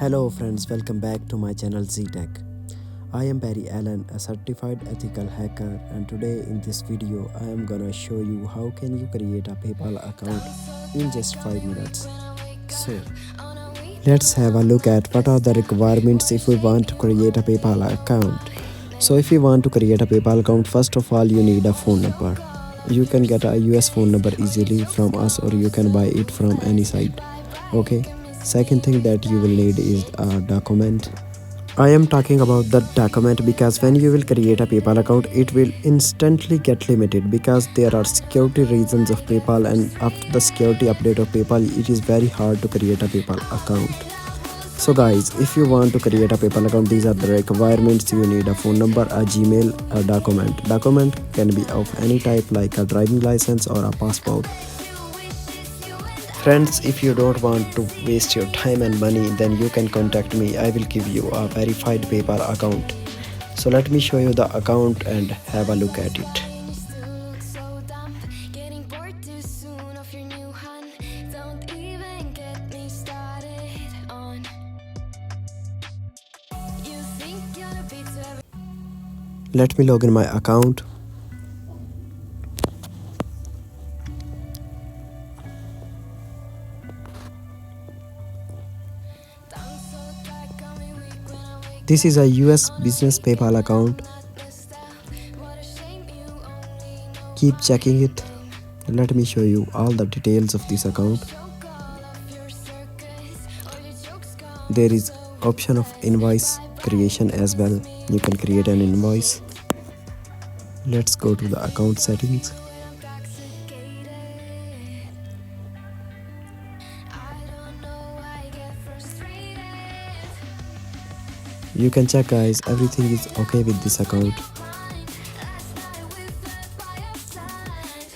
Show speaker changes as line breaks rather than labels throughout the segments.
Hello friends, welcome back to my channel ZTech. I am Barry Allen, a certified ethical hacker, and today in this video I am gonna show you how can you create a PayPal account in just 5 minutes. So let's have a look at what are the requirements if we want to create a PayPal account. So if you want to create a PayPal account, first of all you need a phone number. You can get a US phone number easily from us, or you can buy it from any site. Okay. Second thing that you will need is a document. I am talking about the document because when you will create a PayPal account, it will instantly get limited because there are security reasons of PayPal, and after the security update of PayPal, it is very hard to create a PayPal account. So guys, if you want to create a PayPal account, these are the requirements. You need a phone number, a Gmail, a document. Document can be of any type like a driving license or a passport. Friends, if you don't want to waste your time and money, then you can contact me. I will give you a verified PayPal account. So let me show you the account and have a look at it. Let me log in my account. This is a US business PayPal account. Keep checking it. Let me show you all the details of this account. There is option of invoice creation as well. You can create an invoice. Let's go to the account settings. You can check guys, everything is okay with this account.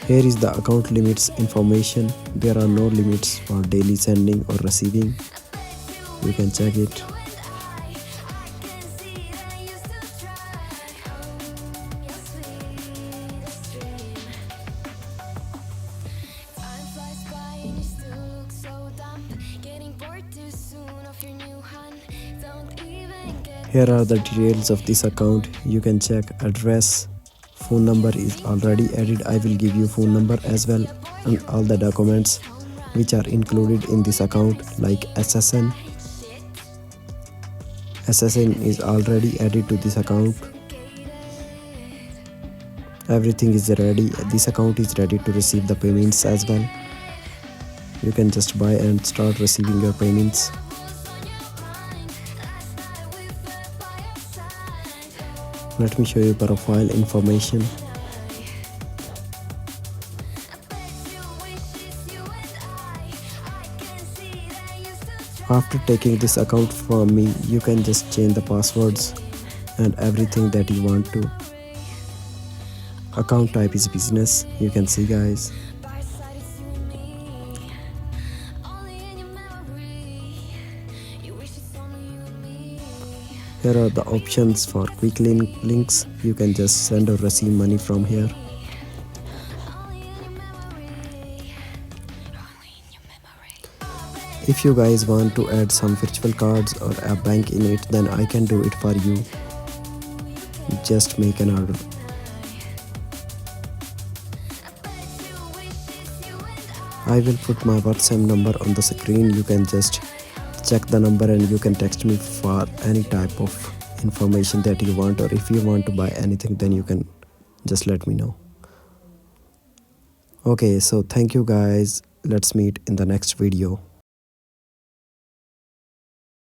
Here is the account limits information. There are no limits for daily sending or receiving. You can check it. Here are the details of this account. You can check address, phone number is already added. I will give you phone number as well, and all the documents which are included in this account like SSN. SSN is already added to this account. Everything is ready. This account is ready to receive the payments as well. You can just buy and start receiving your payments. Let me show you profile information. After taking this account from me, you can just change the passwords and everything that you want to. Account type is business. You can see guys. Here are the options for quick links. You can just send or receive money from here. If you guys want to add some virtual cards or a bank in it, then I can do it for you. Just make an order. I will put my WhatsApp number on the screen. You can just check the number and you can text me for any type of information that you want, or if you want to buy anything, then you can just let me know. Okay, so thank you guys. Let's meet in the next video.